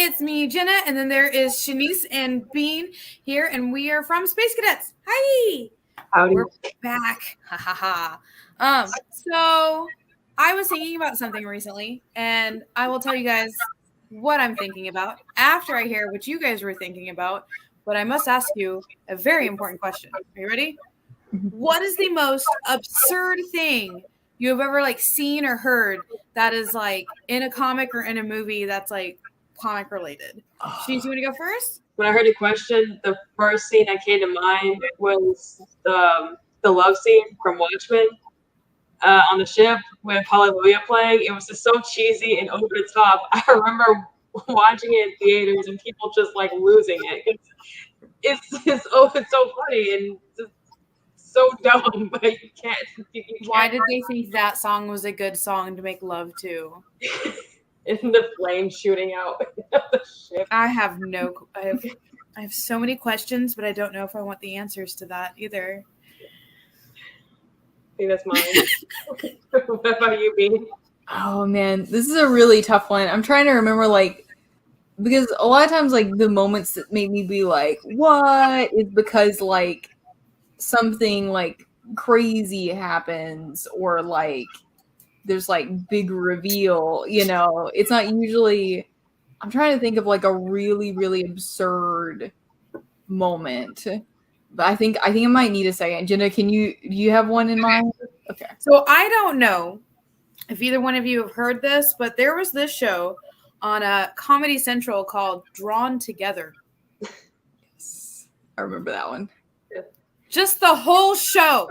It's me, Jena, and then there is Shanice and Bean here, and we are from Space Cadettes. Hi! Howdy. We're back. Ha ha ha. So I was thinking about something recently, and I will tell you guys what I'm thinking about after I hear what you guys were thinking about. But I must ask you a very important question. Are you ready? What is the most absurd thing you have ever seen or heard that is in a comic or in a movie that's comic related? Shanice, you want to go first? When I heard the question, the first scene that came to mind was the love scene from Watchmen on the ship with Hallelujah playing. It was just so cheesy and over the top. I remember watching it in theaters and people just losing it. It's so funny and just so dumb, but you can't. Why did they think that song was a good song to make love to? In the flames shooting out of the ship. I have so many questions, but I don't know if I want the answers to that either. I think that's mine. What about you, Bean? Oh man, this is a really tough one. I'm trying to remember because a lot of times the moments that make me be what is because something crazy happens or there's big reveal, it's not usually. I'm trying to think of a really, really absurd moment, but I think I might need a second. Jena, do you have one in mind? Okay. So I don't know if either one of you have heard this, but there was this show on Comedy Central called Drawn Together. Yes, I remember that one. Just the whole show.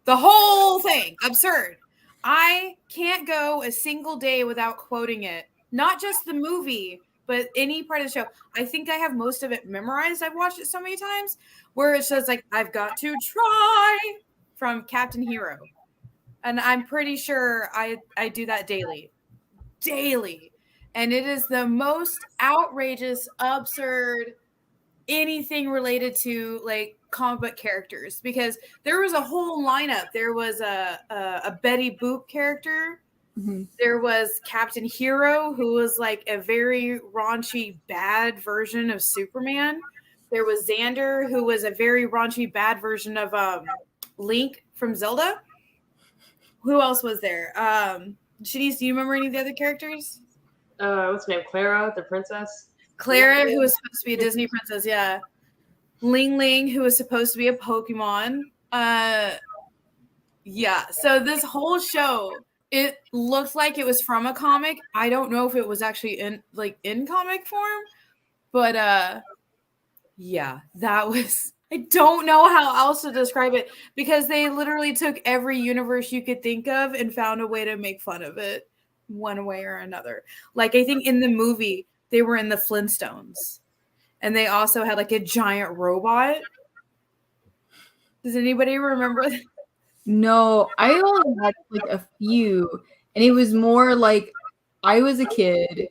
The whole thing. Absurd. I can't go a single day without quoting it. Not just the movie, but any part of the show. I think I have most of it memorized. I've watched it so many times where it says I've got to try from Captain Hero. And I'm pretty sure I do that daily. And it is the most outrageous, absurd, anything related to comic book characters, because there was a whole lineup. There was a Betty Boop character. Mm-hmm. There was Captain Hero, who was a very raunchy, bad version of Superman. There was Xander, who was a very raunchy, bad version of Link from Zelda. Who else was there? Shanice, do you remember any of the other characters? What's her name? Clara, the princess? Clara, who was supposed to be a Disney princess, yeah. Ling Ling, who was supposed to be a Pokemon. Yeah. So this whole show, it looked like it was from a comic. I don't know if it was actually in comic form, but yeah, that was. I don't know how else to describe it, because they literally took every universe you could think of and found a way to make fun of it one way or another. I think in the movie they were in the Flintstones. And they also had a giant robot. Does anybody remember that? No, I only had a few. And it was more I was a kid.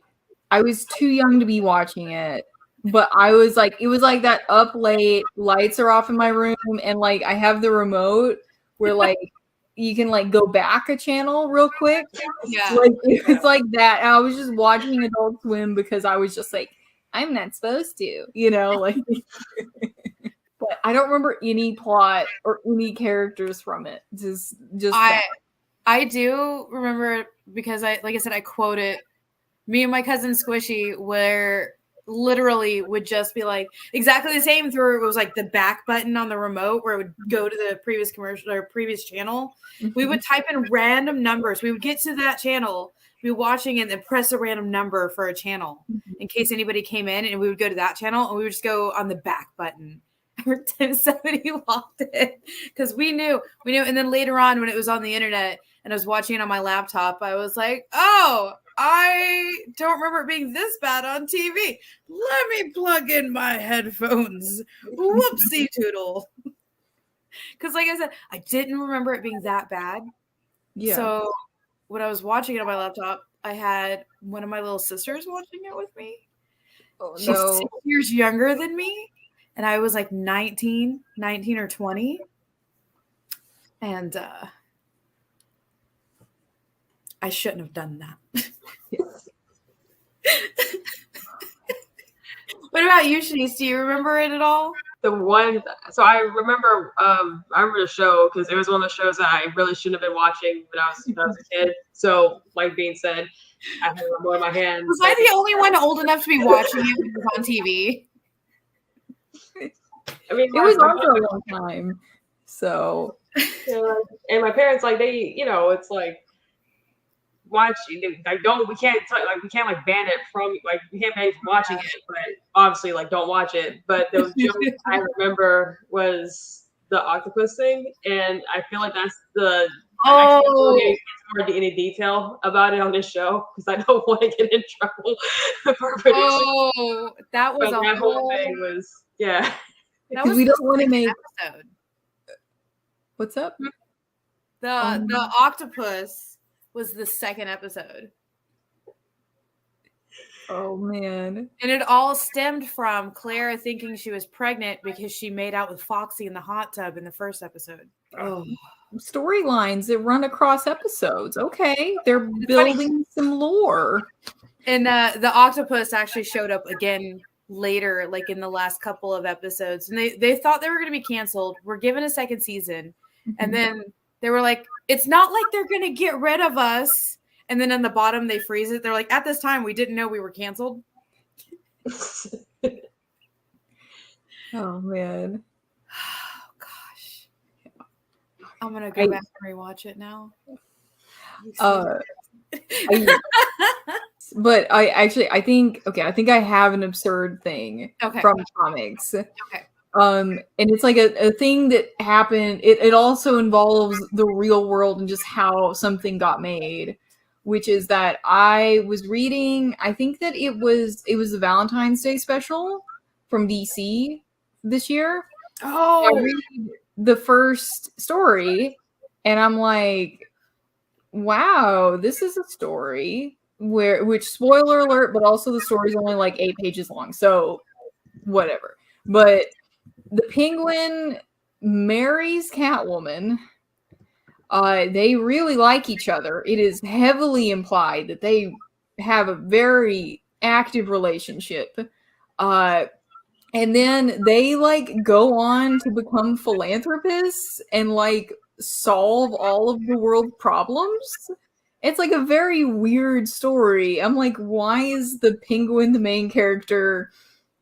I was too young to be watching it. But I was it was that up late, lights are off in my room, and I have the remote where you can go back a channel real quick. Yeah. It was that. And I was just watching Adult Swim because I was just I'm not supposed to, but I don't remember any plot or any characters from it. Just I do remember, because I said, I quote it. Me and my cousin Squishy, where literally would just be exactly the same through. It was the back button on the remote where it would go to the previous commercial or previous channel. Mm-hmm. We would type in random numbers. We would get to that channel. be watching it and then press a random number for a channel in case anybody came in, and we would go to that channel and we would just go on the back button every time somebody walked in because we knew. And then later on when it was on the internet and I was watching it on my laptop, I was like, oh, I don't remember it being this bad on TV. Let me plug in my headphones. Whoopsie doodle. Because like I said, I didn't remember it being that bad. Yeah. So when I was watching it on my laptop, I had one of my little sisters watching it with me. Oh, She's no. 6 years younger than me. And I was like 19 or 20. And I shouldn't have done that. What about you, Shanice? Do you remember it at all? The one, so I remember the show because it was one of the shows that I really shouldn't have been watching when I was a kid. So, like being said, I had a remote in my hand. Was I the only one old enough to be watching it when it was on TV? I mean, It was on for a long time. So, yeah. And my parents, like, they, you know, it's like, watch, like, we can't like ban it from, like, we can't ban you from watching it, but obviously, like, don't watch it. But those jokes I remember was the octopus thing, and I feel like that's the. I can't really get into any detail about it on this show because I don't want to get in trouble for producing. Oh, that was that whole thing was, yeah. That was we don't want to make episode. What's up? The octopus was the second episode. Oh man. And it all stemmed from Clara thinking she was pregnant because she made out with Foxy in the hot tub in the first episode. Oh, storylines that run across episodes. Okay, they're building some lore. And the octopus actually showed up again later, like in the last couple of episodes. And they thought they were going to be canceled. We're given a second season. And then they were like, it's not like they're going to get rid of us. And then on the bottom, they freeze it. They're like, at this time, we didn't know we were canceled. Oh, man. Oh, gosh. I'm going to go back and rewatch it now. But I think I have an absurd thing from comics. Okay. And it's like a thing that happened. It also involves the real world and just how something got made, which is that I was reading, I think that it was the Valentine's Day special from DC this year. Oh, I read the first story and I'm like, wow, this is a story which spoiler alert, but also the story's only like 8 pages long. So whatever. But the Penguin marries Catwoman. They really like each other. It is heavily implied that they have a very active relationship. And then they like go on to become philanthropists and like solve all of the world problems. It's like a very weird story. I'm like, why is the Penguin the main character?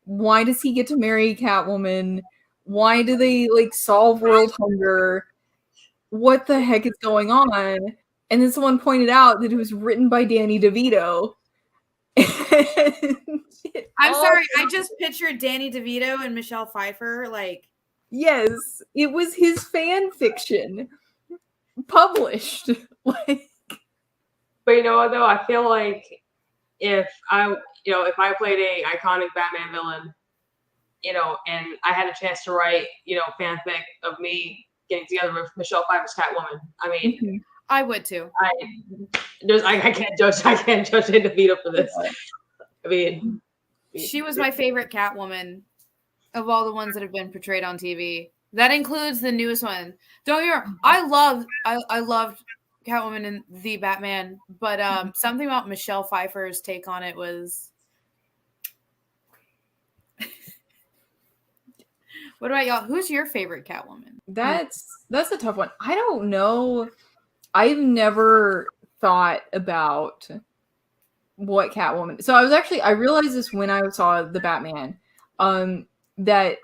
Why does he get to marry Catwoman? Why do they like solve world hunger? What the heck is going on? And then someone pointed out that it was written by Danny DeVito. I'm sorry, I just pictured Danny DeVito and Michelle Pfeiffer like. Yes, it was his fan fiction published. Like, but you know what though, I feel like if I played a iconic Batman villain, you know, and I had a chance to write, you know, fanfic of me getting together with Michelle Pfeiffer's Catwoman, I mean, I would too. I can't judge DeVito for this. I mean, she was my favorite Catwoman of all the ones that have been portrayed on TV. That includes the newest one. Don't get me wrong, I loved Catwoman and the Batman, but something about Michelle Pfeiffer's take on it was. What about y'all? Who's your favorite Catwoman? That's a tough one. I don't know. I've never thought about what Catwoman. So I realized this when I saw the Batman. That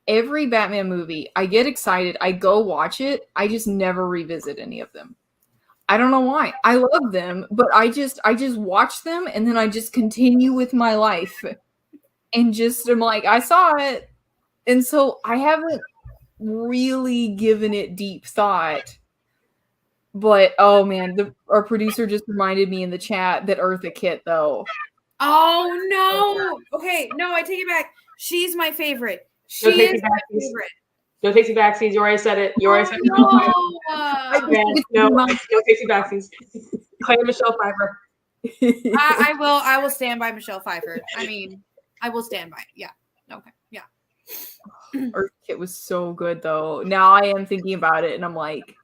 every Batman movie, I get excited, I go watch it, I just never revisit any of them. I don't know why. I love them, but I just watch them and then I just continue with my life. And just I'm like, I saw it. And so I haven't really given it deep thought. But oh man, our producer just reminded me in the chat that Eartha Kitt though. Oh no. Okay, no, I take it back. She's my favorite. She No is takesy my backsies. favorite. No takesy backsies. You already said it. You already said it. No. No takesy backsies. Claim Michelle Pfeiffer. I will stand by Michelle Pfeiffer. I mean, I will stand by it. Yeah. Okay. Yeah. Eartha Kitt was so good though. Now I am thinking about it and I'm like,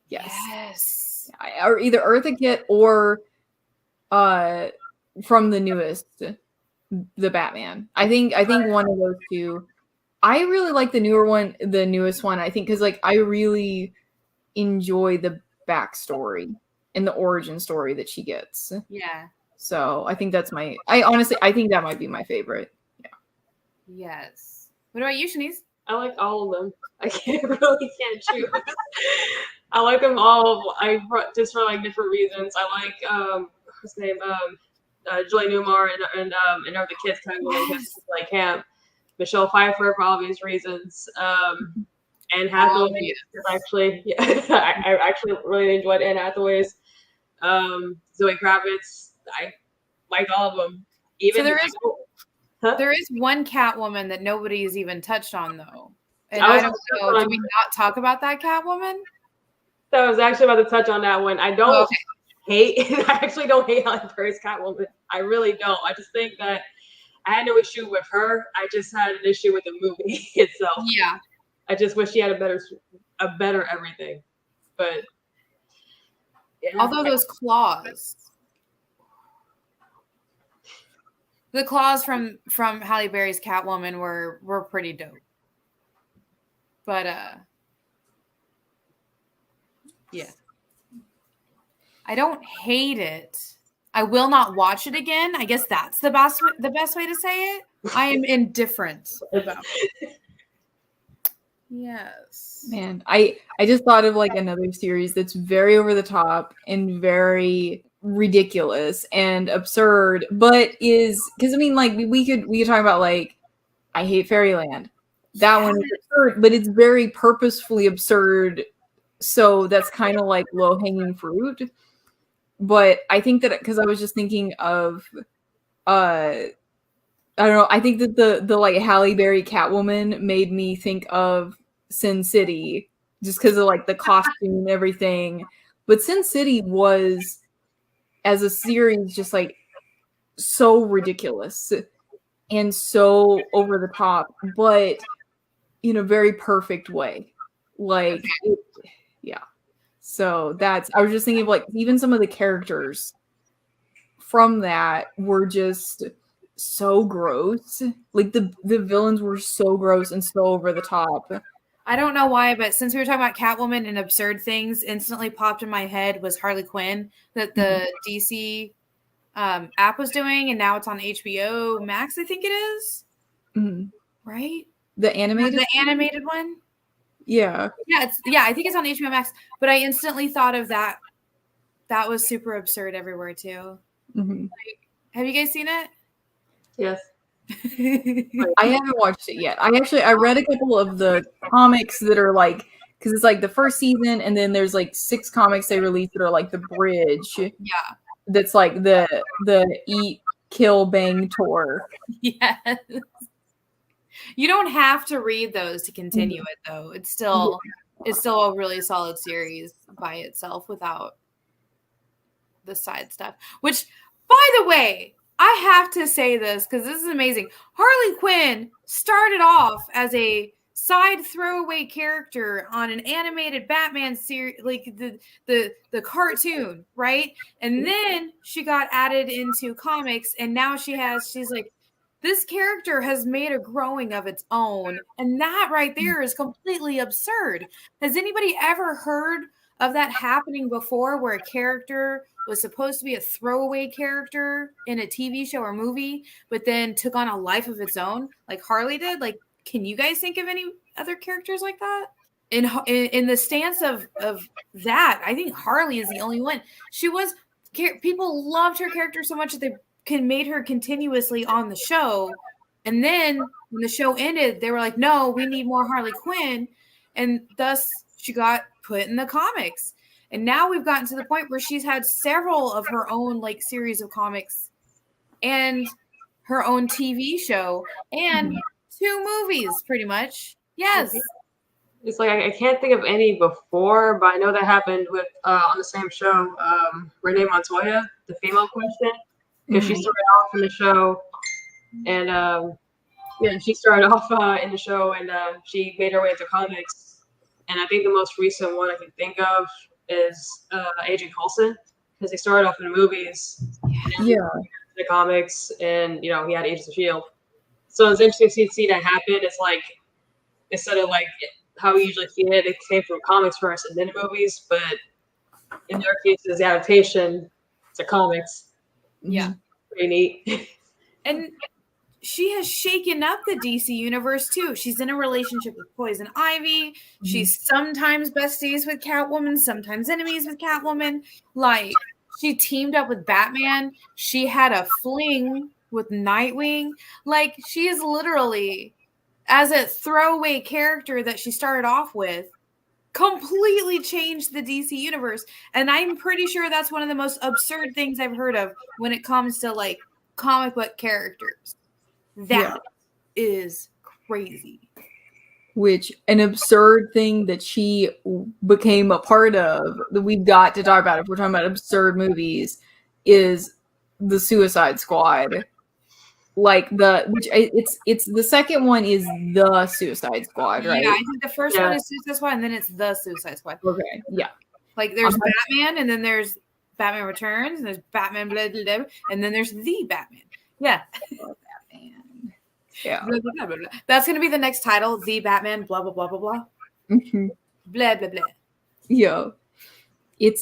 yes. Or either Eartha Kitt or from the newest, the Batman. I think one of those two. I really like the newest one. I think because like I really enjoy the backstory and the origin story that she gets. Yeah. So I think that's I think that might be my favorite. Yeah. Yes. What about you, Shanice? I like all of them. I really can't choose. I like them all. Just for like different reasons. I like what's his name? Julie Newmar and the kids kind of because like camp. Michelle Pfeiffer for obvious reasons. Anne Hathaway actually, yeah, I actually really enjoyed Anne Hathaway's. Zoe Kravitz, I liked all of them. Even so there is one Catwoman that nobody's even touched on though, and I don't know. Do we not talk about that Catwoman? So I was actually about to touch on that one. I don't hate. I actually don't hate Halle Berry's Catwoman. I really don't. I just think that I had no issue with her. I just had an issue with the movie itself. Yeah. I just wish she had a better everything. But yeah. Although those claws. The claws from Halle Berry's Catwoman were pretty dope. But yeah. I don't hate it. I will not watch it again. I guess that's the best way to say it. I am indifferent about it. Yes. Man, I just thought of like another series that's very over the top and very ridiculous and absurd, but is because I mean like we could talk about like I Hate Fairyland. That one is absurd, but it's very purposefully absurd. So that's kind of like low-hanging fruit. But I think that because I was just thinking of I don't know, I think that the like Halle Berry Catwoman made me think of Sin City just because of like the costume and everything. But Sin City was as a series just like so ridiculous and so over the top, but in a very perfect way. Like yeah. So I was just thinking of like even some of the characters from that were just so gross. Like the villains were so gross and so over the top. I don't know why, but since we were talking about Catwoman and absurd things, instantly popped in my head was Harley Quinn that the DC app was doing, and now it's on HBO Max, I think it is. Mm-hmm. Right? The animated one? Yeah. Yeah, I think it's on HBO Max, but I instantly thought of that. That was super absurd everywhere too. Mm-hmm. Like, have you guys seen it? Yes. I haven't watched it yet. I read a couple of the comics that are like because it's like the first season and then there's like 6 comics they released that are like the bridge. Yeah. That's like the Eat, Kill, Bang tour. Yes. You don't have to read those to continue it though. It's still a really solid series by itself without the side stuff. Which, by the way, I have to say this because this is amazing. Harley Quinn started off as a side throwaway character on an animated Batman series, like the cartoon, right? And then she got added into comics, and now she's like, this character has made a growing of its own, and that right there is completely absurd. Has anybody ever heard of that happening before, where a character was supposed to be a throwaway character in a TV show or movie, but then took on a life of its own, like Harley did? Like, can you guys think of any other characters like that? in the stance of that, I think Harley is the only one. People loved her character so much that they made her continuously on the show. And then when the show ended, they were like, no, we need more Harley Quinn. And thus she got put in the comics. And now we've gotten to the point where she's had several of her own like series of comics and her own TV show and 2 movies pretty much. Yes. It's like I can't think of any before, but I know that happened with on the same show, Renee Montoya, the female question, because she started off in the show, and she started off in the show, and she made her way into comics, and I think the most recent one I can think of is Agent Coulson, because they started off in the movies, the comics, and he had Agents of Shield, so it's interesting to see that happen. It's like instead of like how we usually see it came from comics first and then the movies, but in their cases, the adaptation to comics. Yeah. Pretty neat. And she has shaken up the DC universe too. She's in a relationship with Poison Ivy. She's sometimes besties with Catwoman, sometimes enemies with Catwoman. Like, she teamed up with Batman. She had a fling with Nightwing. Like, she is literally, as a throwaway character that she started off with, completely changed the DC universe. And I'm pretty sure that's one of the most absurd things I've heard of when it comes to like comic book characters. That is crazy. Which an absurd thing that she became a part of that we've got to talk about if we're talking about absurd movies is the Suicide Squad. Like it's the second one is the Suicide Squad, right? Yeah, I think the first one is Suicide Squad, and then it's the Suicide Squad. Okay, yeah. Like there's Batman, and then there's Batman Returns, and there's Batman blah, blah, blah, and then there's the Batman. Yeah. Batman. Yeah. Blah, blah, blah, blah, blah. That's gonna be the next title, The Batman, blah blah blah blah blah. Mm-hmm. Blah blah blah. Yeah. It's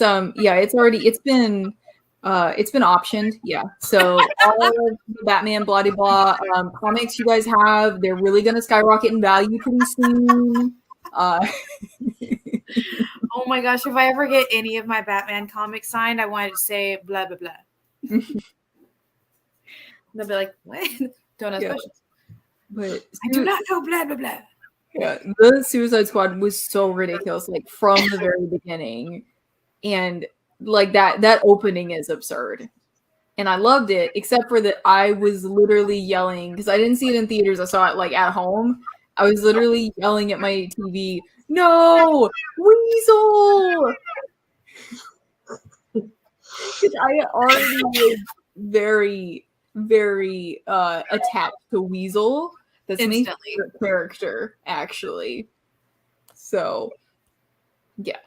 been optioned, so all of the Batman blah blah blah comics you guys have, they're really gonna skyrocket in value pretty soon. Oh my gosh, if I ever get any of my Batman comics signed, I wanted to say blah blah blah. They'll be like, what? Don't ask questions. But I do not know blah blah blah. Yeah, the Suicide Squad was so ridiculous, like from the very beginning. And like that opening is absurd. And I loved it, except for that I was literally yelling because I didn't see it in theaters. I saw it like at home. I was literally yelling at my TV, "No, Weasel!" I already was very, very attached to Weasel. That's my favorite character, actually. So, yeah.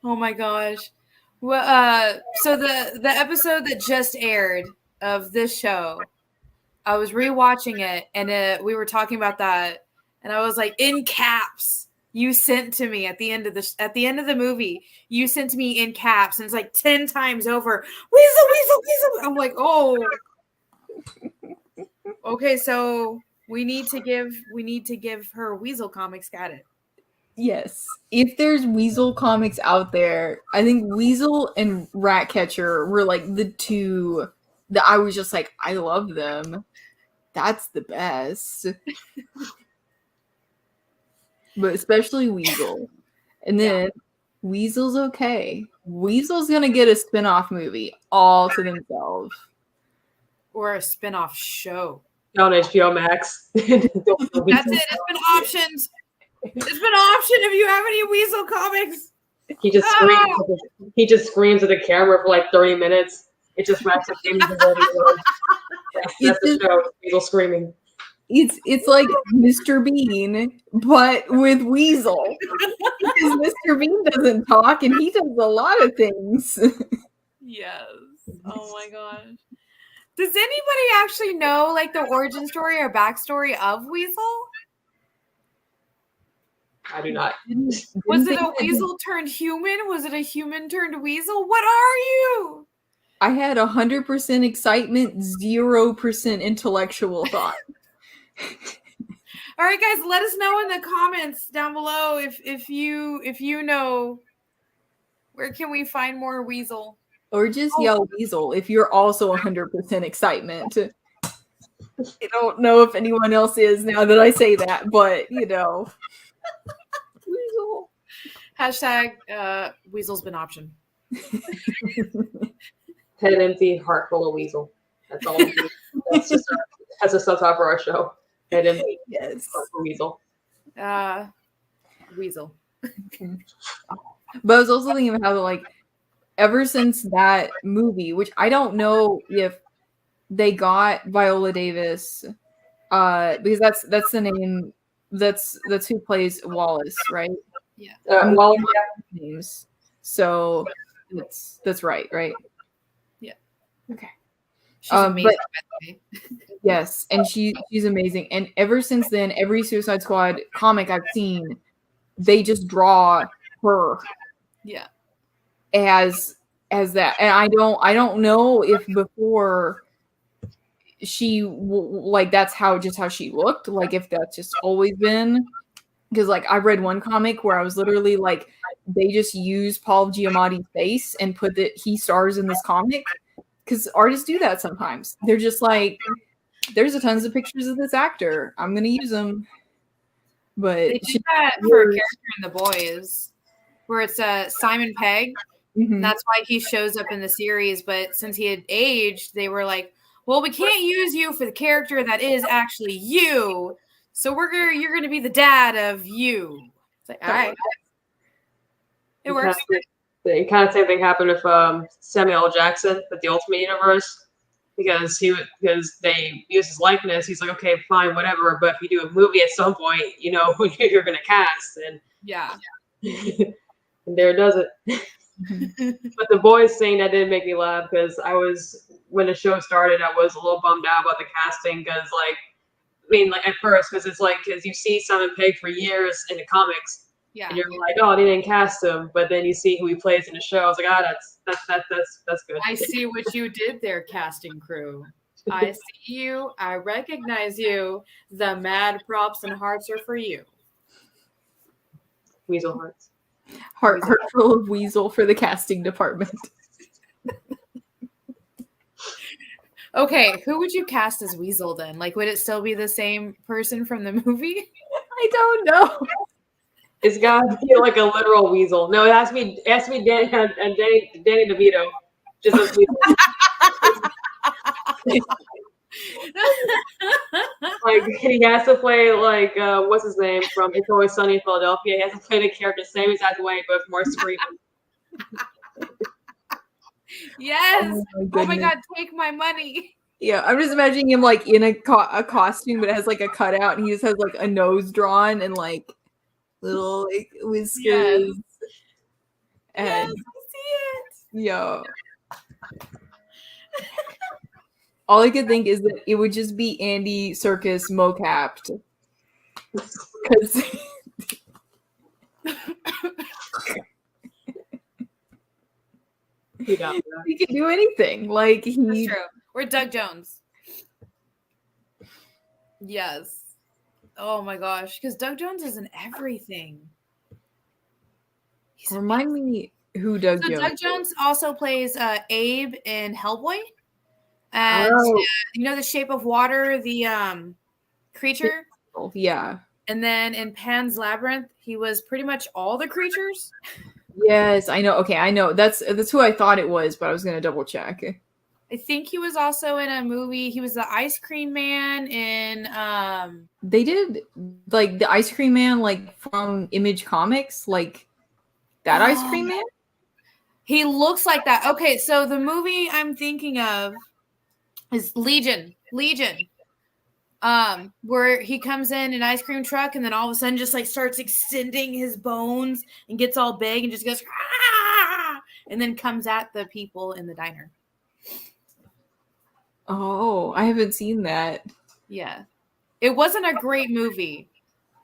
Oh my gosh. Well, so the episode that just aired of this show, I was rewatching it, and we were talking about that, and I was like, in caps, you sent to me at the end of the movie, you sent to me in caps, and it's like 10 times over, Weasel, Weasel, Weasel. I'm like, oh, okay, so we need to give her Weasel comics. Got it. Yes. If there's Weasel comics out there, I think Weasel and Ratcatcher were like the two that I was just like, I love them. That's the best. But especially Weasel. And then Weasel's okay. Weasel's gonna get a spin-off movie all to themselves. Or a spin-off show. On HBO Max. That's it. It's been optioned. It's been optioned if you have any Weasel comics. He just screams. He just screams at the camera for like 30 minutes. It just wraps up games. That's the show. Weasel screaming. It's like Mr. Bean, but with Weasel. Because Mr. Bean doesn't talk and he does a lot of things. Yes. Oh my gosh. Does anybody actually know like the origin story or backstory of Weasel? I do not. Was it a weasel turned human? Was it a human turned weasel? What are you? I had 100% excitement, 0% intellectual thought. All right, guys, let us know in the comments down below if you know where can we find more Weasel. Or just yell Weasel if you're also 100% excitement. I don't know if anyone else is now that I say that, but Weasel. Hashtag Weasel's been optioned. Head empty, heart full of Weasel. That's all. That's just that's a subtitle for our show. Head empty, Yes. heart full of Weasel. Weasel. But I was also thinking about how, like, ever since that movie, which I don't know if they got Viola Davis, because that's the name. That's who plays Wallace, right? Yeah. Well, Names. So that's right? Yeah. Okay. She's amazing, by the way. Yes, and she's amazing. And ever since then, every Suicide Squad comic I've seen, they just draw her. Yeah. As that, and I don't know if before she like that's how she looked, like if that's just always been, because like I read one comic where I was literally like they just use Paul Giamatti's face and put that he stars in this comic, because artists do that sometimes. They're just like, there's a tons of pictures of this actor, I'm gonna use them. But they did that for a character in The Boys, where it's Simon Pegg. Mm-hmm. That's why he shows up in the series. But since he had aged, they were like, well, we can't use you for the character that is actually you. So you're gonna be the dad of you. It's like, all right. It works. The kind of same thing happened with Samuel L. Jackson with the Ultimate Universe, because they use his likeness. He's like, okay, fine, whatever. But if you do a movie at some point, you know who you're gonna cast, and yeah, and there it does it. But the Boys thing, that did make me laugh, because when the show started, I was a little bummed out about the casting, because like at first, because you see Simon Pegg for years in the comics, yeah, and you're like, oh, they didn't cast him, but then you see who he plays in the show. I was like, that's good. I see what you did there, casting crew. I see you. I recognize you. The mad props and hearts are for you. Weasel hearts. Heart full of Weasel for the casting department. Okay, who would you cast as Weasel then? Like, would it still be the same person from the movie? I don't know. It's gotta be like a literal weasel. No, it has to be Danny DeVito. Just as Weasel. Like he has to play like what's his name from It's Always Sunny in Philadelphia. He has to play the character the same exact way, but with more screaming. Yes. Oh my god, take my money. Yeah, I'm just imagining him like in a costume, but it has like a cutout, and he just has like a nose drawn and like little like whiskers. Yes. And Yes, I see it. yeah. All I could think is that it would just be Andy Serkis mo-capped. Because he can do anything. Like That's true. Or Doug Jones. Yes. Oh my gosh. Because Doug Jones is in everything. Remind me who Doug Jones. Doug Jones also plays Abe in Hellboy. And you know The Shape of Water, the creature? Yeah. And then in Pan's Labyrinth, he was pretty much all the creatures. Yes, I know. Okay, I know. That's who I thought it was, but I was going to double check. I think he was also in a movie. He was the Ice Cream Man in They did like the Ice Cream Man like from Image Comics, like that Ice Cream Man? He looks like that. Okay, so the movie I'm thinking of is Legion. Where he comes in an ice cream truck and then all of a sudden just like starts extending his bones and gets all big and just goes and then comes at the people in the diner. Oh, I haven't seen that. Yeah. It wasn't a great movie,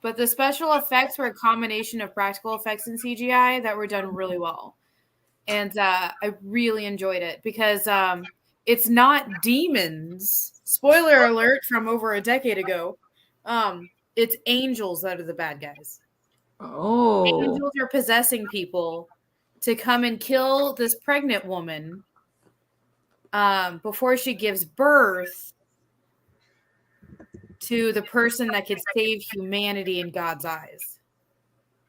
but the special effects were a combination of practical effects and CGI that were done really well. And I really enjoyed it because it's not demons. Spoiler alert from over a decade ago. it's angels that are the bad guys. Oh. Angels are possessing people to come and kill this pregnant woman before she gives birth to the person that could save humanity in God's eyes.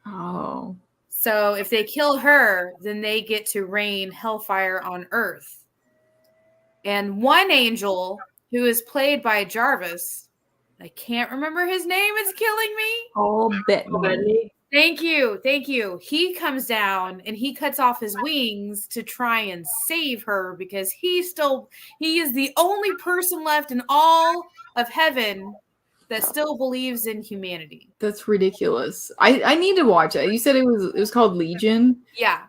Oh. So if they kill her, then they get to rain hellfire on Earth. And one angel, who is played by Jarvis, I can't remember his name, it's killing me. Oh, Bettany. Thank you. Thank you. He comes down and he cuts off his wings to try and save her because he is the only person left in all of heaven that still believes in humanity. That's ridiculous. I need to watch it. You said it was called Legion? Yeah.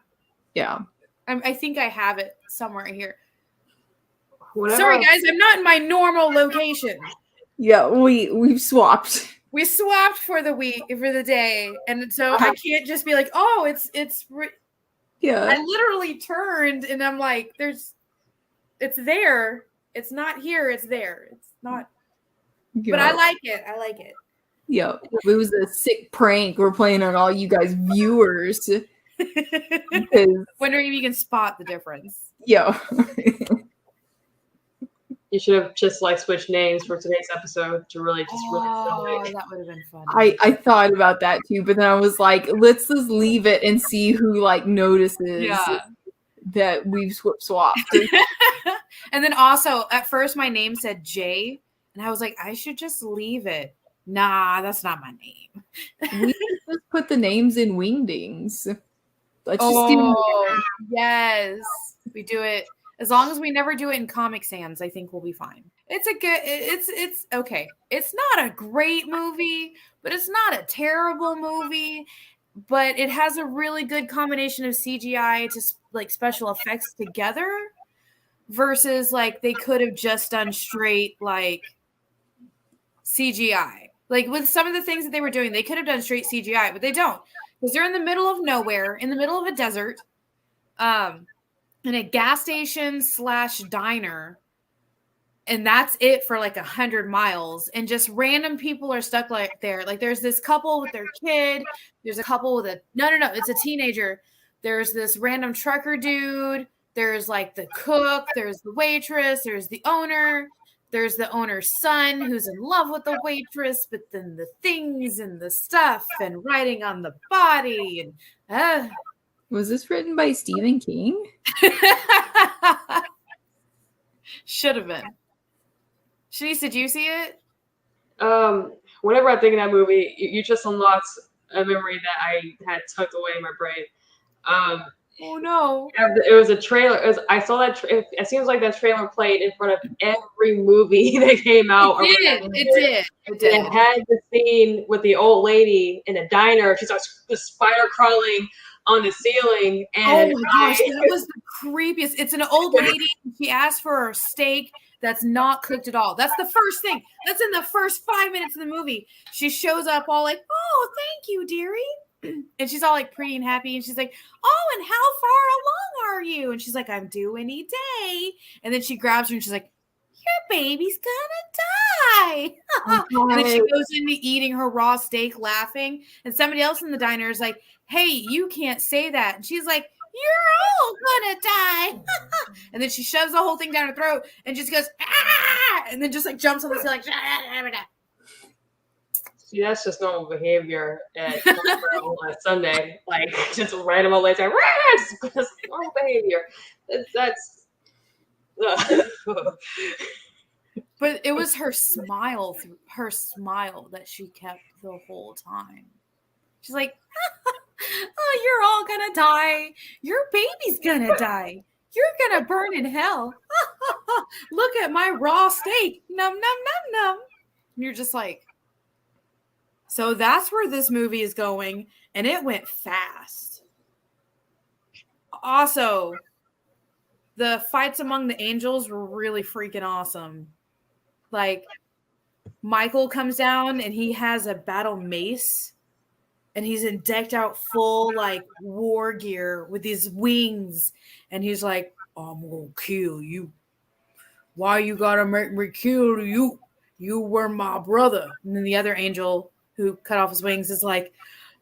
Yeah. I think I have it somewhere here. Whatever. Sorry, guys. I'm not in my normal location. Yeah, we've swapped. We swapped for the day, and so I can't just be like, "Oh, it's." Yeah. I literally turned, and I'm like, it's there. It's not here. It's there. It's not. Yeah. But I like it. I like it. Yeah, it was a sick prank we're playing on all you guys viewers. Wondering if you can spot the difference. Yeah. You should have just like switched names for today's episode to really just really that would have been fun. I thought about that too, but then I was like, let's just leave it and see who like notices that we've swapped. And then also at first my name said Jay, and I was like, I should just leave it. Nah, that's not my name. We just put the names in Wingdings. Let's yes, we do it. As long as we never do it in Comic Sans, I think we'll be fine. It's okay. It's not a great movie, but it's not a terrible movie. But it has a really good combination of CGI to like special effects together versus like they could have just done straight like CGI. Like with some of the things that they were doing, they could have done straight CGI, but they don't. Because they're in the middle of nowhere, in the middle of a desert. In a gas station / diner, and that's it for like 100 miles, and just random people are stuck like there. Like there's this couple with their kid, there's a couple with no, it's a teenager. There's this random trucker dude, there's like the cook, there's the waitress, there's the owner, there's the owner's son who's in love with the waitress, but then the things and the stuff and writing on the body and Was this written by Stephen King? Should have been. Shanice, did you see it? Whenever I think of that movie, you just unlocked a memory that I had tucked away in my brain. Oh no! It was a trailer. I saw that. It seems like that trailer played in front of every movie that came out. It did. It had the scene with the old lady in a diner. She's like the spider crawling on the ceiling, and oh my gosh, that was the creepiest. It's an old lady. She asked for a steak that's not cooked at all. That's the first thing. That's in the first 5 minutes of the movie. She shows up all like, "Oh, thank you, dearie," and she's all like pretty and happy, and she's like, "Oh, and how far along are you?" And she's like, "I'm due any day." And then she grabs her and she's like, "Your baby's gonna die." And then she goes into eating her raw steak, laughing, and somebody else in the diner is like, "Hey, you can't say that." And she's like, "You're all gonna die." And then she shoves the whole thing down her throat and just goes, "Ah!" And then just like jumps on the ceiling. See, that's just normal behavior at on a Sunday. Like just random old lady, just normal behavior. That's But it was her smile that she kept the whole time. She's like, "Oh, you're all gonna die. Your baby's gonna die. You're gonna burn in hell. Look at my raw steak. Num, num, num, num." And you're just like, so that's where this movie is going. And it went fast. Also, the fights among the angels were really freaking awesome. Like, Michael comes down and he has a battle mace. And he's in decked out full like war gear with his wings. And he's like, "I'm gonna kill you. Why you gotta make me kill you? You were my brother." And then the other angel who cut off his wings, is like,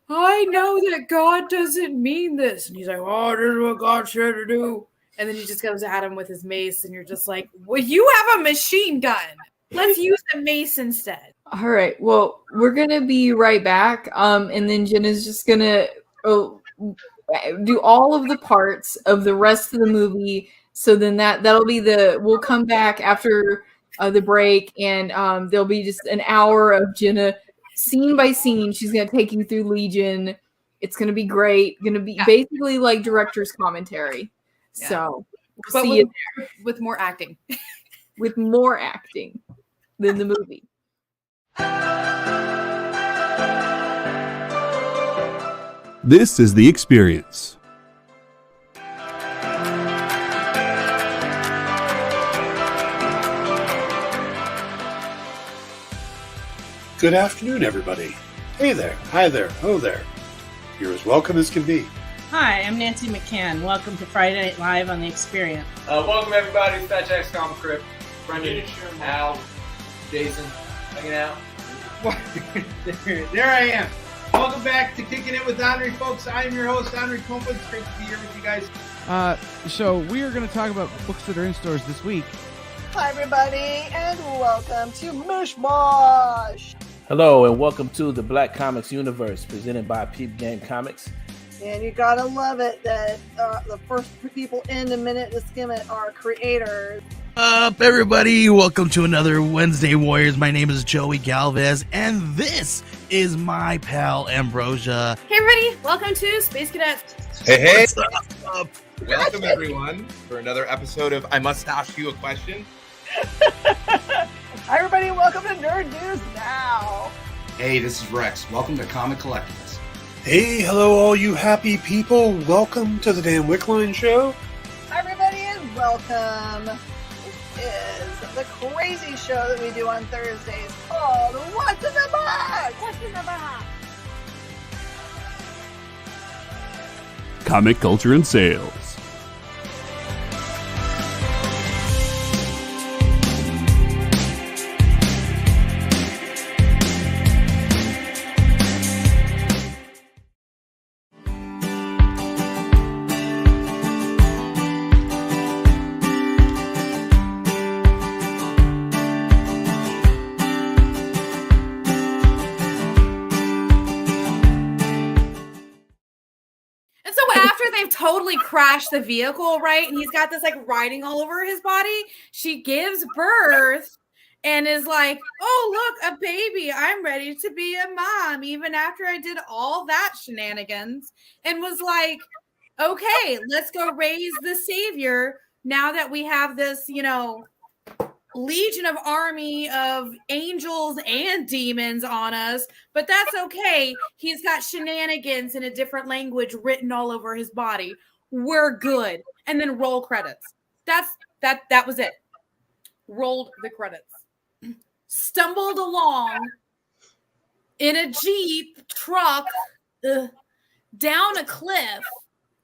I know that God doesn't mean this. And he's like, oh, this is what God said to do. And then he just goes at him with his mace, and you're just like, well, you have a machine gun. Let's use the mace instead. All right. Well, we're gonna be right back. And then Jenna's just gonna do all of the parts of the rest of the movie. So then that'll be we'll come back after the break, and there'll be just an hour of Jenna scene by scene. She's gonna take you through Legion. It's gonna be great. Gonna be basically like director's commentary. Yeah. So we'll see with more acting. With more acting than the movie. This is The Experience. Good afternoon, everybody. Hey there, hi there, ho there. You're as welcome as can be. Hi, I'm Nancy McCann. Welcome to Friday Night Live on The Experience. Welcome, everybody. Fat Jack's Comic Crypt. Brendan, Al, Jason, hanging out. There I am. Welcome back to Kicking It with Henry, folks. I am your host, Henry Kumpa. It's great to be here with you guys. So we are going to talk about books that are in stores this week. Hi, everybody, and welcome to Mishmash. Hello, and welcome to the Black Comics Universe, presented by Peep Game Comics. And you gotta love it that the first people in to minute to skim it are creators. Up, everybody! Welcome to another Wednesday Warriors. My name is Joey Galvez, and this is my pal Ambrosia. Hey, everybody! Welcome to Space Cadettes. Hey! What's up? Welcome, everyone, for another episode of I Must Ask You a Question. Hi, everybody! Welcome to Nerd News Now. Hey, this is Rex. Welcome to Comic Collectibles. Hey, hello, all you happy people. Welcome to the Dan Wickline Show. Hi, everybody, and welcome. This is the crazy show that we do on Thursdays called What's in the Box? What's in the Box? Comic culture and sales. Totally crashed the vehicle, right? And he's got this like writing all over his body. She gives birth and is like, oh, look, a baby. I'm ready to be a mom, even after I did all that shenanigans, and was like, okay, let's go raise the savior now that we have this, legion of army of angels and demons on us, but that's okay. He's got shenanigans in a different language written all over his body. We're good. And then roll credits. That was it. Rolled the credits. Stumbled along in a Jeep truck down a cliff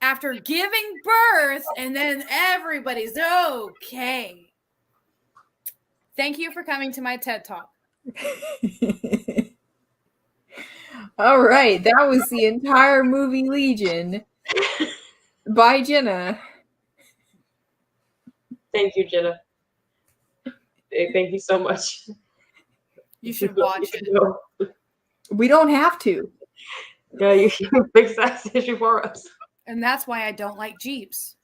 after giving birth, and then everybody's okay. Thank you for coming to my TED Talk. All right. That was the entire movie Legion by Jena. Thank you, Jena. Thank you so much. You should watch it. We don't have to. Yeah, you can fix that issue for us. And that's why I don't like Jeeps.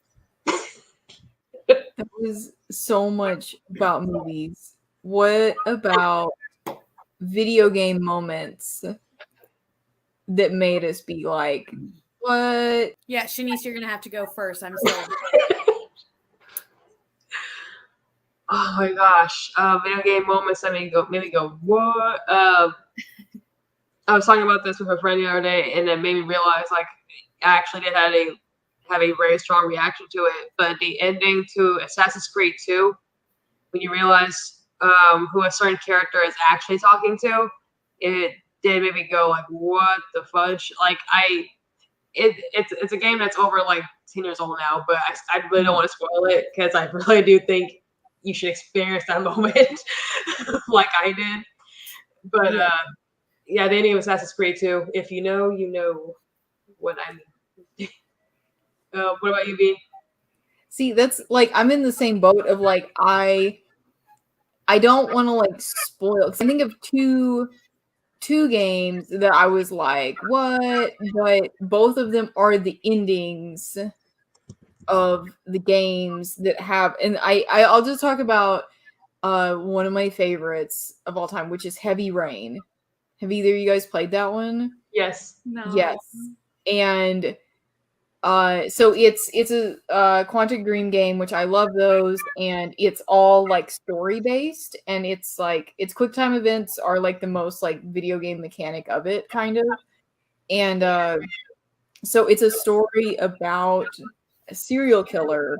That was so much about movies. What about video game moments that made us be like, what? Yeah, Shanice, you're going to have to go first. I'm sorry. Oh my gosh. Video game moments. Maybe go, what? I was talking about this with a friend the other day, and it made me realize, like, I actually did have a very strong reaction to it. But the ending to Assassin's Creed 2, when you realize who a certain character is actually talking to, it did make me go like, what the fudge? Like, it's a game that's over like 10 years old now, but I really don't want to spoil it because I really do think you should experience that moment like I did. But Yeah, the ending of Assassin's Creed 2. If you know, you know what I mean. What about you, Bean? See, that's like I'm in the same boat of like I don't want to like spoil. 'Cause I think of two games that I was like, what? But both of them are the endings of the games that have, and I'll just talk about one of my favorites of all time, which is Heavy Rain. Have either of you guys played that one? Yes. No. Yes. And so it's a Quantic Dream game, which I love those, and it's all like story based, and it's like it's quick time events are like the most like video game mechanic of it, kind of. And so it's a story about a serial killer.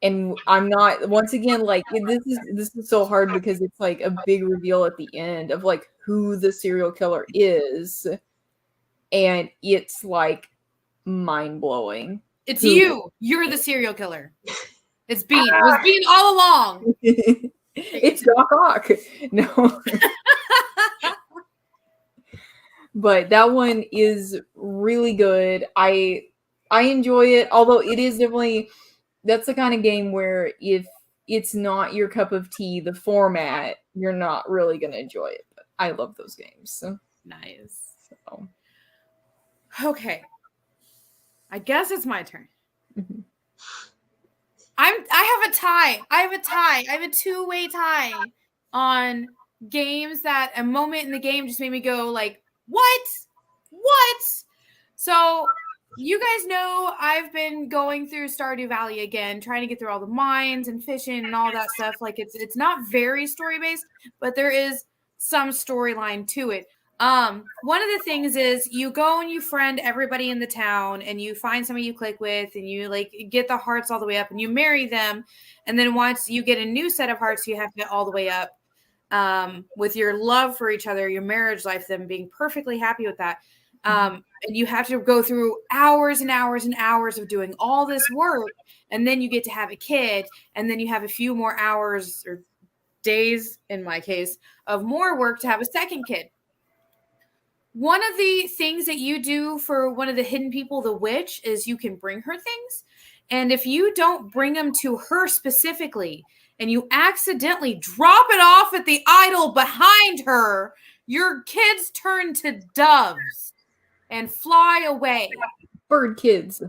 And I'm not, once again, like this is so hard because it's like a big reveal at the end of like who the serial killer is, and it's like mind-blowing. It's you. You're the serial killer. It's Bean. It was Bean all along. It's Doc Ock. No. But that one is really good. I enjoy it, although it is definitely, that's the kind of game where if it's not your cup of tea, the format, you're not really going to enjoy it. But I love those games. So. Nice. So. Okay. I guess it's my turn. Mm-hmm. I have a tie. I have a two-way tie on games that a moment in the game just made me go like, what? So you guys know I've been going through Stardew Valley again, trying to get through all the mines and fishing and all that stuff. Like it's not very story-based, but there is some storyline to it. One of the things is you go and you friend everybody in the town and you find somebody you click with and you like get the hearts all the way up and you marry them. And then once you get a new set of hearts, you have to get all the way up with your love for each other, your marriage life, them being perfectly happy with that. And you have to go through hours and hours and hours of doing all this work. And then you get to have a kid. And then you have a few more hours or days, in my case, of more work to have a second kid. One of the things that you do for one of the hidden people, the witch, is you can bring her things. And if you don't bring them to her specifically and you accidentally drop it off at the idol behind her, your kids turn to doves and fly away. Bird kids.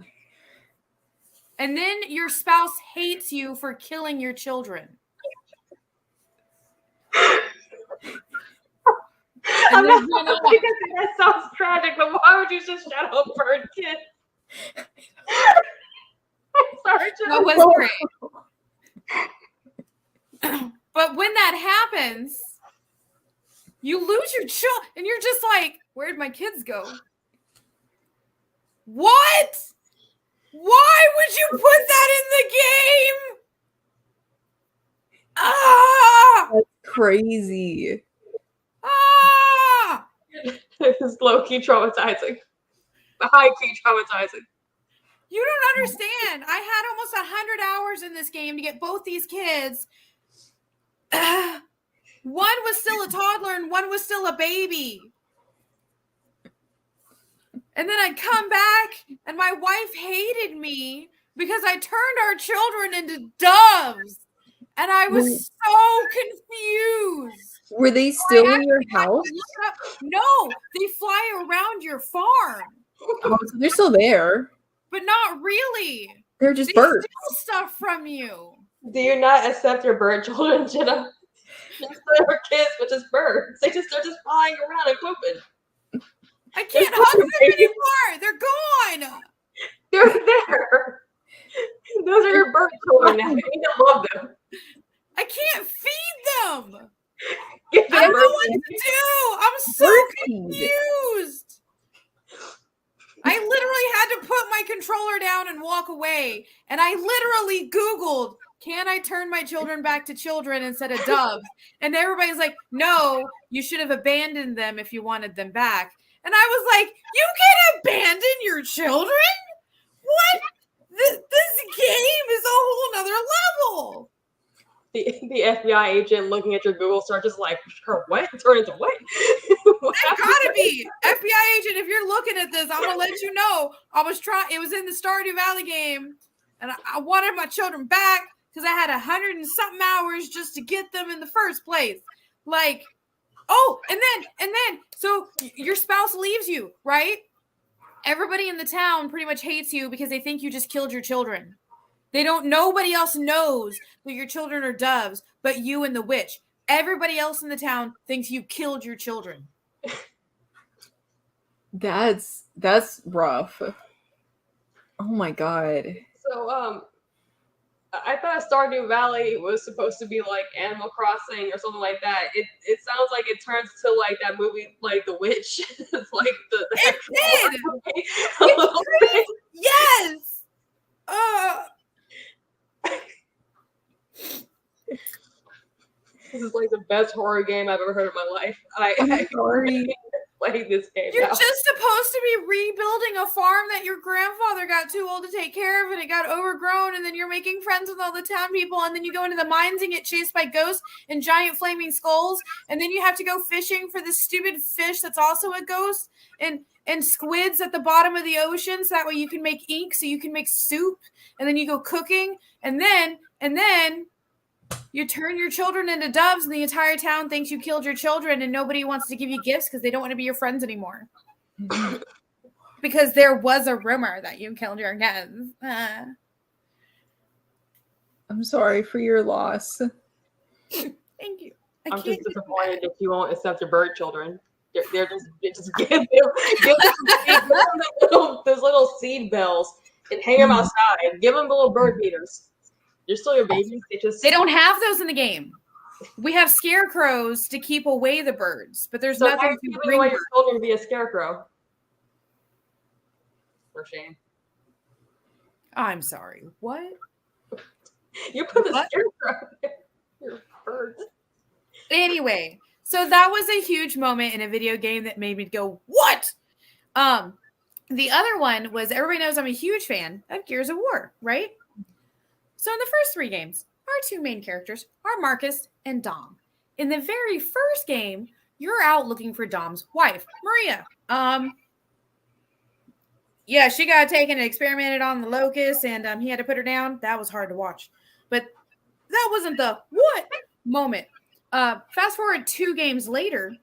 And then your spouse hates you for killing your children. I'm not that sounds tragic, but why would you just shout out bird kid? Sorry, that was great. But when that happens, you lose your child, and you're just like, where'd my kids go? What? Why would you put that in the game? Ah! That's crazy. Ah! It's low-key traumatizing. High-key traumatizing. You don't understand. I had almost 100 hours in this game to get both these kids. One was still a toddler and one was still a baby. And then I come back and my wife hated me because I turned our children into doves. And I was so confused. Were they still in your house? No, they fly around your farm. Oh, so they're still there. But not really. They're just they birds. Steal stuff from you. Do you not accept your bird children, Jena? They're kids, but just birds. They're just flying around and pooping. I can't hug them anymore. They're gone. They're there. Those are your bird children now. You need to love them. I can't feed them. I don't know what to do. I'm so confused. I literally had to put my controller down and walk away. And I literally Googled, can I turn my children back to children instead of doves? And everybody's like, no, you should have abandoned them if you wanted them back. And I was like, you can abandon your children? What? This game is a whole nother level. the FBI agent looking at your Google search is like, her what? Turn into what? It gotta be FBI agent. If you're looking at this, I'm gonna let you know. It was in the Stardew Valley game, and I wanted my children back because I had 100 and something hours just to get them in the first place. Like, oh, and then, so your spouse leaves you, right? Everybody in the town pretty much hates you because they think you just killed your children. Nobody else knows that your children are doves, but you and the witch. Everybody else in the town thinks you killed your children. That's rough. Oh my god. So, I thought Stardew Valley was supposed to be like Animal Crossing or something like that. It sounds like it turns to like that movie, like The Witch. It's like it did. It did. Yes. This is like the best horror game I've ever heard in my life. I'm sorry. Playing this game. You're now. just supposed to be rebuilding a farm that your grandfather got too old to take care of, and it got overgrown, and then you're making friends with all the town people, and then you go into the mines and get chased by ghosts and giant flaming skulls, and then you have to go fishing for this stupid fish that's also a ghost, and squids at the bottom of the ocean, so that way you can make ink, so you can make soup, and then you go cooking, and then you turn your children into doves, and the entire town thinks you killed your children, and nobody wants to give you gifts because they don't want to be your friends anymore. Because there was a rumor that you killed your kids. I'm sorry for your loss. Thank you. I'm just disappointed that you won't accept your bird children. They're just give them those little seed bells and hang them outside. Give them the little bird beaters. You're still your babies. They don't have those in the game. We have scarecrows to keep away the birds, but there's nothing to bring your children to be a scarecrow. For shame. I'm sorry. What? You put the scarecrow there. Your birds. Anyway, so that was a huge moment in a video game that made me go, what? The other one was, everybody knows I'm a huge fan of Gears of War, right? So in the first 3 games, our 2 main characters are Marcus and Dom. In the very first game, you're out looking for Dom's wife, Maria. Yeah, she got taken and experimented on the locust, and he had to put her down. That was hard to watch. But that wasn't the what moment. Fast forward 2 games later,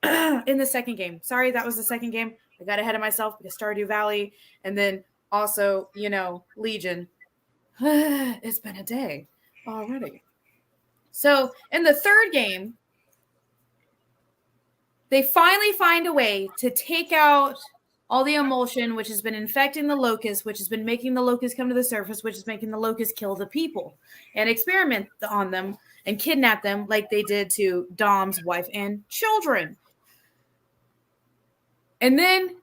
in the second game. Sorry, that was the second game. I got ahead of myself because Stardew Valley, and then also, Legion. It's been a day already. So in the third game, they finally find a way to take out all the emulsion, which has been infecting the locust, which has been making the locust come to the surface, which is making the locust kill the people and experiment on them and kidnap them like they did to Dom's wife and children. And then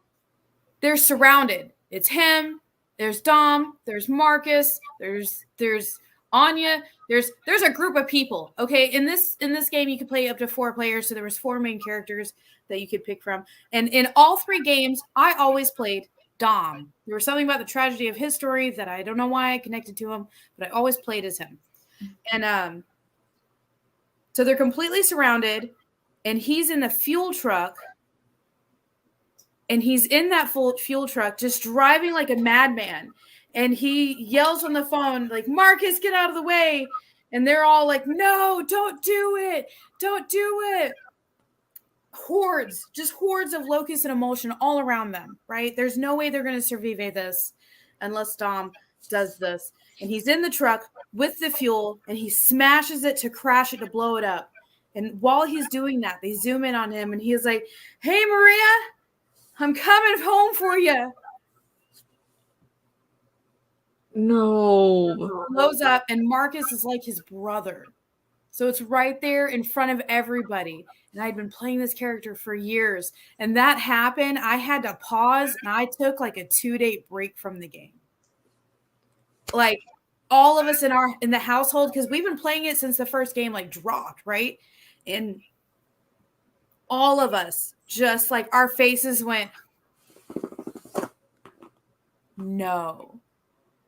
they're surrounded. It's him. There's Dom, there's Marcus, there's Anya, there's a group of people. Okay, in this game you could play up to 4 players, so there was 4 main characters that you could pick from. And in all 3 games, I always played Dom. There was something about the tragedy of his story that I don't know why I connected to him, but I always played as him. And so they're completely surrounded, and he's in the fuel truck. And he's in that fuel truck just driving like a madman. And he yells on the phone, like, Marcus, get out of the way. And they're all like, no, don't do it. Don't do it. Hordes of locusts and emulsion all around them, right? There's no way they're going to survive this unless Dom does this. And he's in the truck with the fuel, and he smashes it to crash it, to blow it up. And while he's doing that, they zoom in on him, and he's like, hey, Maria, I'm coming home for you. No. Blows up, and Marcus is like his brother. So it's right there in front of everybody. And I'd been playing this character for years. And that happened. I had to pause, and I took like a 2-day break from the game. Like all of us in the household, because we've been playing it since the first game like dropped, right? And all of us just like our faces went, no.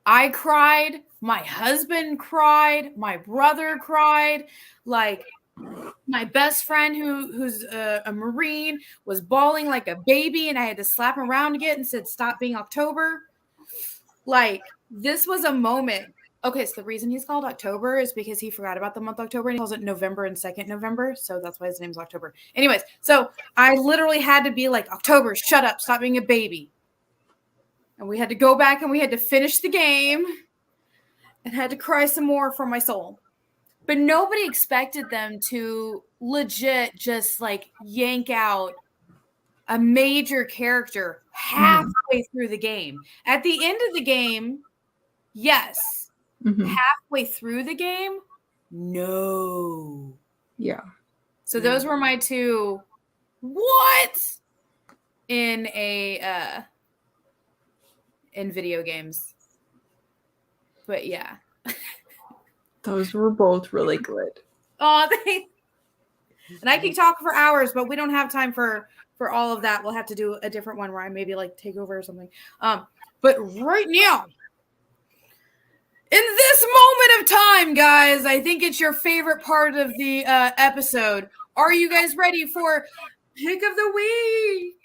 I cried. My husband cried. My brother cried. Like, my best friend who's a Marine was bawling like a baby, and I had to slap him around again and said, "Stop being October." Like, this was a moment. Okay, so the reason he's called October is because he forgot about the month October and he calls it November and 2nd November. So that's why his name's October. Anyways, so I literally had to be like, October, shut up, stop being a baby. And we had to go back and we had to finish the game and had to cry some more for my soul. But nobody expected them to legit just like yank out a major character halfway through the game. At the end of the game, yes. Halfway through the game, no. Yeah. So those were my two what in video games. But yeah. Those were both really good. Oh, and I can talk for hours, but we don't have time for all of that. We'll have to do a different one where I maybe like take over or something. But right now, in this moment of time, guys, I think it's your favorite part of the episode. Are you guys ready for Pick of the Week?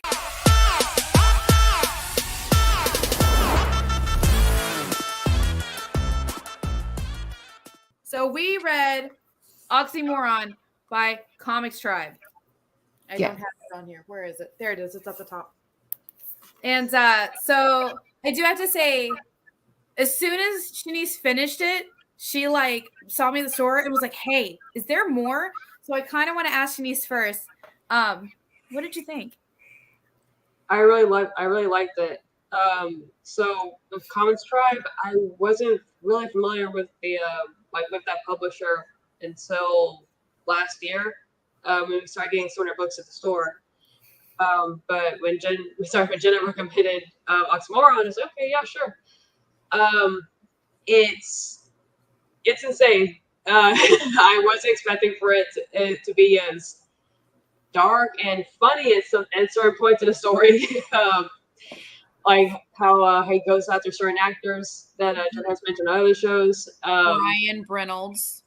So we read Oxymoron by Comics Tribe. I don't have it on here. Where is it? There it is. It's at the top. And so I do have to say, as soon as Shanice finished it, she like saw me in the store and was like, "Hey, is there more?" So I kind of want to ask Shanice first. What did you think? I really liked it. So the Comics Tribe, I wasn't really familiar with the with that publisher until last year when we started getting Sorter books at the store. But when Jena recommended Oxymoron, I was like, okay, yeah, sure. It's insane. I wasn't expecting for it to be as dark and funny at certain points in the story. Like how he goes after certain actors that Jen has mentioned on other shows. Ryan Reynolds.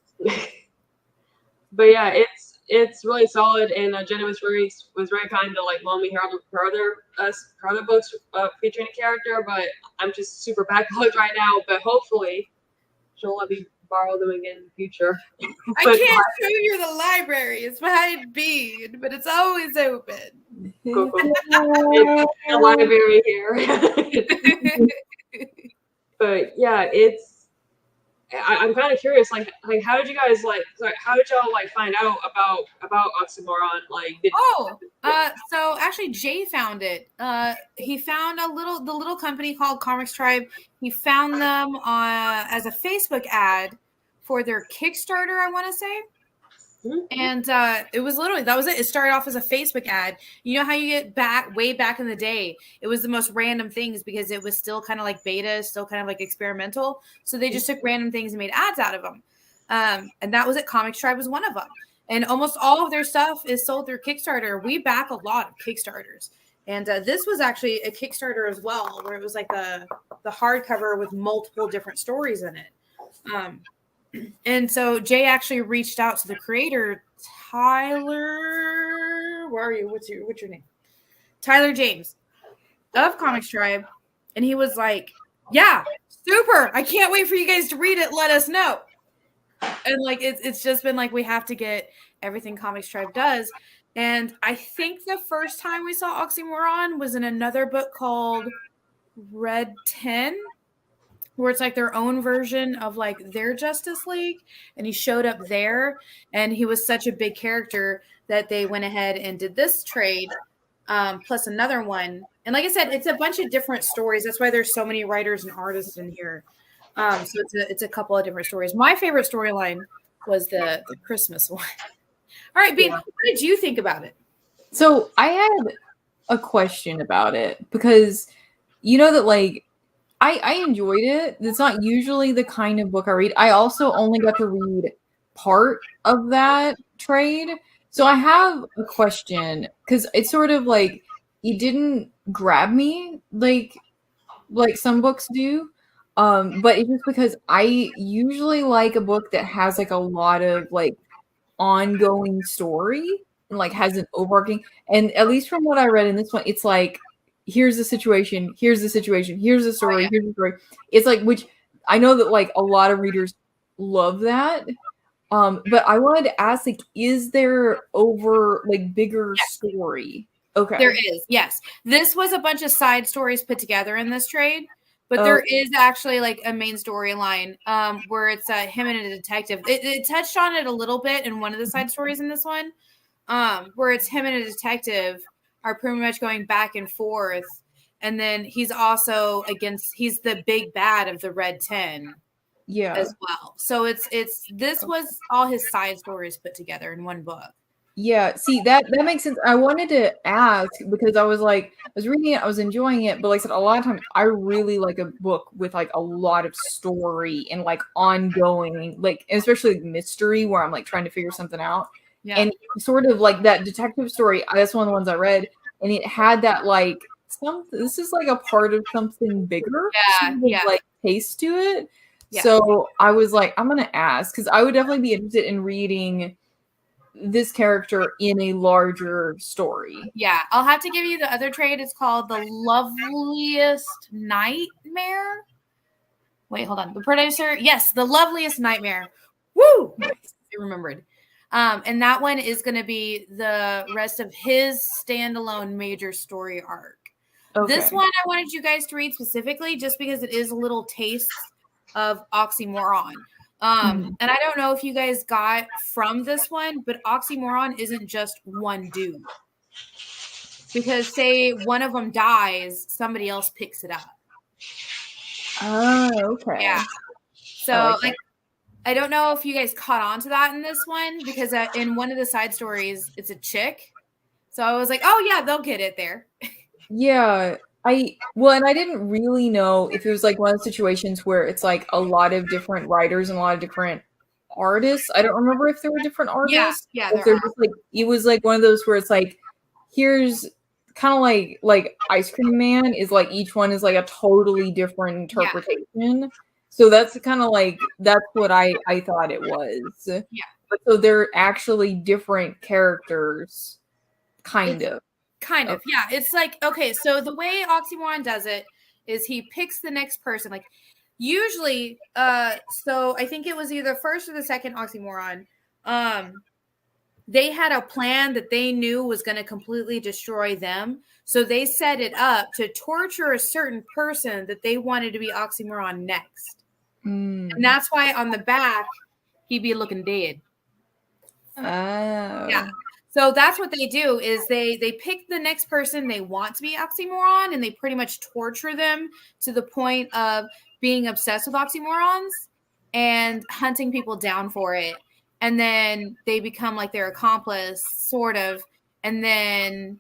But yeah, it's really solid, and Jenna was very kind to like loan me her other books featuring a character. But I'm just super backlogged right now. But hopefully, she'll let me borrow them again in the future. I can't show you the library; it's behind Bean, but it's always open. Cool. It's the library here. But yeah, I'm kind of curious, like how did you guys how did y'all find out about Oxymoron? So actually Jay found it. He found the little company called Comics Tribe. He found them as a Facebook ad for their Kickstarter, I want to say. And it was literally, that was it. It started off as a Facebook ad. You know how you get way back in the day, it was the most random things because it was still kind of like beta, still kind of like experimental. So they just took random things and made ads out of them. And that was it. Comics Tribe was one of them. And almost all of their stuff is sold through Kickstarter. We back a lot of Kickstarters. And this was actually a Kickstarter as well, where it was like the hardcover with multiple different stories in it. And so Jay actually reached out to the creator, Tyler. Where are you? What's your name? Tyler James of Comics Tribe. And he was like, yeah, super. I can't wait for you guys to read it. Let us know. And like, it's just been like, we have to get everything Comics Tribe does. And I think the first time we saw Oxymoron was in another book called Red 10. Where it's like their own version of like their Justice League, and he showed up there, and he was such a big character that they went ahead and did this trade, plus another one. And like I said, it's a bunch of different stories. That's why there's so many writers and artists in here. So it's a couple of different stories. My favorite storyline was the Christmas one. All right, Bean, what did you think about it? So I had a question about it because you know that like. I enjoyed it. It's not usually the kind of book I read. I also only got to read part of that trade. So I have a question because it's sort of like it didn't grab me like some books do. But it's just because I usually like a book that has like a lot of like ongoing story and like has an overarching, and at least from what I read in this one, it's like here's the situation, here's the situation, here's the story, here's the story. It's like, which I know that like a lot of readers love that. But I wanted to ask, like, is there over like bigger story? Okay. There is, yes. This was a bunch of side stories put together in this trade, but Oh. there is actually like a main storyline where it's him and a detective. It touched on it a little bit in one of the side stories in this one, where it's him and a detective are pretty much going back and forth, and then he's the big bad of the Red 10. Yeah. As well. So this was all his side stories put together in one book. Yeah, see that makes sense. I wanted to ask because I was reading it, I was enjoying it, but like I said, a lot of times I really like a book with like a lot of story and like ongoing, like especially like mystery where I'm like trying to figure something out. Yeah. And sort of like that detective story, that's one of the ones I read, and it had that like this is like a part of something bigger, sort of, like taste to it. Yeah. So I was like, I'm gonna ask because I would definitely be interested in reading this character in a larger story. Yeah, I'll have to give you the other trade. It's called The Loveliest Nightmare. Wait, hold on. The producer, yes, The Loveliest Nightmare. Woo! I remembered. And that one is going to be the rest of his standalone major story arc. Okay. This one I wanted you guys to read specifically just because it is a little taste of oxymoron. And I don't know if you guys got from this one, but oxymoron isn't just one dude. Because say one of them dies, somebody else picks it up. Oh, okay. Yeah. So I don't know if you guys caught on to that in this one, because in one of the side stories, it's a chick. So I was like, oh yeah, they'll get it there. Yeah. And I didn't really know if it was like one of the situations where it's like a lot of different writers and a lot of different artists. I don't remember if there were different artists. Yeah, if they're just like it was like one of those where it's like here's kind of like Ice Cream Man is like each one is like a totally different interpretation. Yeah. So that's kind of like that's what I thought it was. Yeah. But so they're actually different characters, kind of. Kind of, yeah. It's like, okay, so the way oxymoron does it is he picks the next person. Like usually, so I think it was either first or the second oxymoron. They had a plan that they knew was going to completely destroy them. So they set it up to torture a certain person that they wanted to be oxymoron next. And that's why on the back, he'd be looking dead. Oh. Yeah. So that's what they do is they pick the next person they want to be oxymoron, and they pretty much torture them to the point of being obsessed with oxymorons and hunting people down for it. And then they become like their accomplice, sort of, and then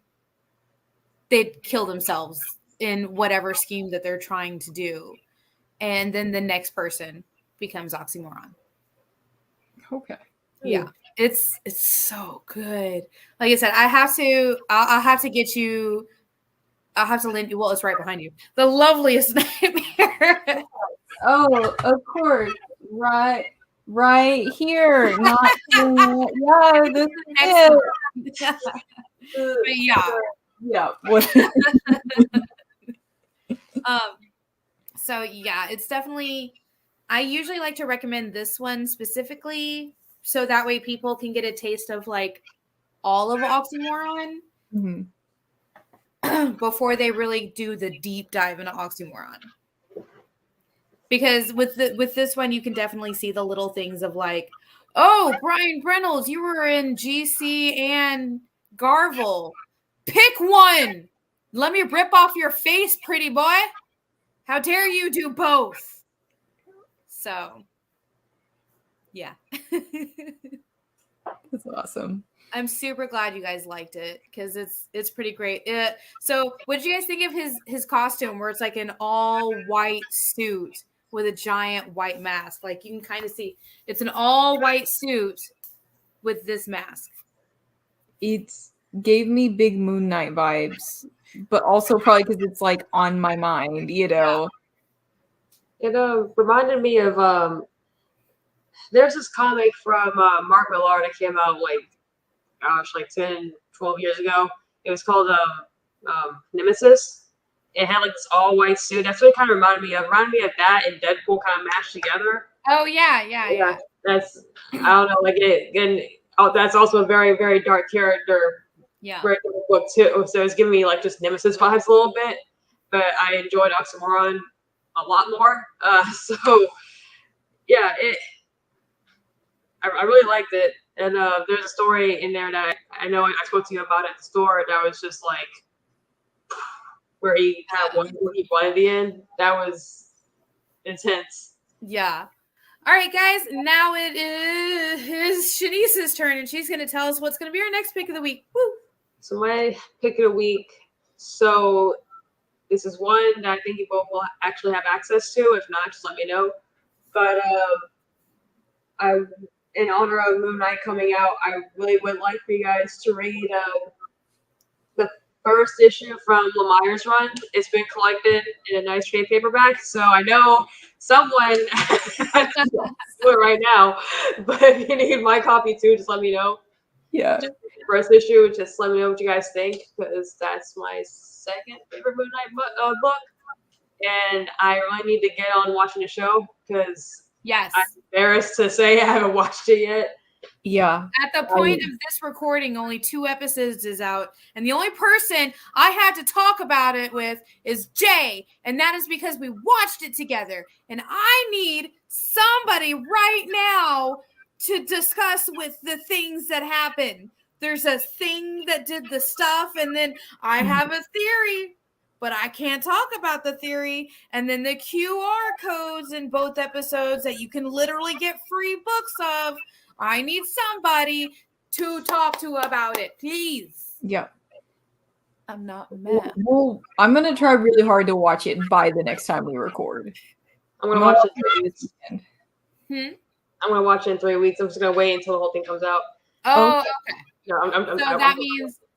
they kill themselves in whatever scheme that they're trying to do. And then the next person becomes oxymoron. Okay. Yeah. It's so good. Like I said, I'll have to get you. I'll have to lend you. Well, it's right behind you. The Loveliest Nightmare. Oh, of course, right here. Not yeah. This is it. Yeah. So yeah, it's definitely. I usually like to recommend this one specifically, so that way people can get a taste of like all of oxymoron before they really do the deep dive into oxymoron. Because with this one, you can definitely see the little things of like, oh, Brian Reynolds, you were in GC and Garvel. Pick one. Let me rip off your face, pretty boy. How dare you do both? So, yeah. That's awesome. I'm super glad you guys liked it because it's pretty great. So, what did you guys think of his costume where it's like an all white suit with a giant white mask? Like you can kind of see it's an all white suit with this mask. It gave me big Moon Knight vibes, but also probably because it's like on my mind, you know. It reminded me of there's this comic from Mark Millar that came out like 10, 12 years ago. It was called Nemesis. It had like this all white suit. That's what it kind of reminded me of. It reminded me of that and Deadpool kind of mashed together. Oh yeah. That's I don't know, like it, and that's also a very, very dark character. Yeah. Very dark book too. So it's giving me like just Nemesis vibes a little bit. But I enjoyed Oxymoron a lot more. So yeah, I really liked it. And there's a story in there that I know I spoke to you about at the store that was just like where he kind of wanted what he wanted at the end. That was intense. Yeah. All right, guys. Now it is Shanice's turn, and she's going to tell us what's going to be our next pick of the week. Woo! So my pick of the week. So this is one that I think you both will actually have access to. If not, just let me know. But in honor of Moon Knight coming out, I really would like for you guys to read the first issue from Lemire's run. It's been collected in a nice trade paperback, so I know someone do it right now. But if you need my copy too, just let me know. Yeah. First issue, just let me know what you guys think, because that's my second favorite Moon Knight book, and I really need to get on watching the show because yes, I'm embarrassed to say I haven't watched it yet. Yeah. At the point of this recording, only 2 episodes is out, and the only person I had to talk about it with is Jay, and that is because we watched it together, and I need somebody right now to discuss with the things that happen. There's a thing that did the stuff, and then I have a theory, but I can't talk about the theory. And then the QR codes in both episodes that you can literally get free books of. I need somebody to talk to about it, please. Yeah. I'm not mad. Well, I'm going to try really hard to watch it by the next time we record. I'm going to watch it in 3 weeks. Hmm? I'm going to watch it in 3 weeks. I'm just going to wait until the whole thing comes out. Oh, okay. No, so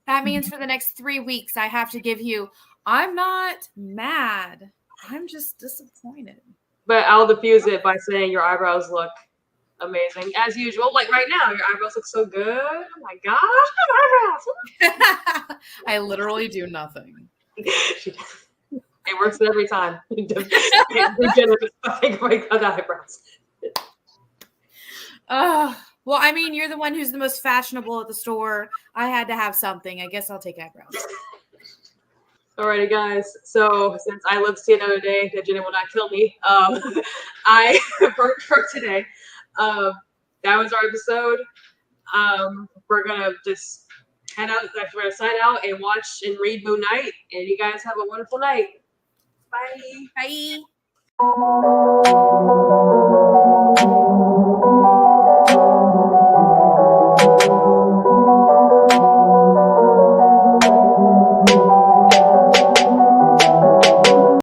that means for the next 3 weeks, I have to give you, I'm not mad. I'm just disappointed. But I'll diffuse it by saying your eyebrows look amazing, as usual. Like right now, your eyebrows look so good. Oh my gosh, my eyebrows. I literally do nothing. It works every time. Eyebrows. Well, I mean, you're the one who's the most fashionable at the store. I had to have something. I guess I'll take eyebrows. Alrighty, guys. So since I live to see another day, that Jena will not kill me. For today, that was our episode. We're gonna just head out. We're gonna sign out and watch and read Moon Knight. And you guys have a wonderful night. Bye. Bye.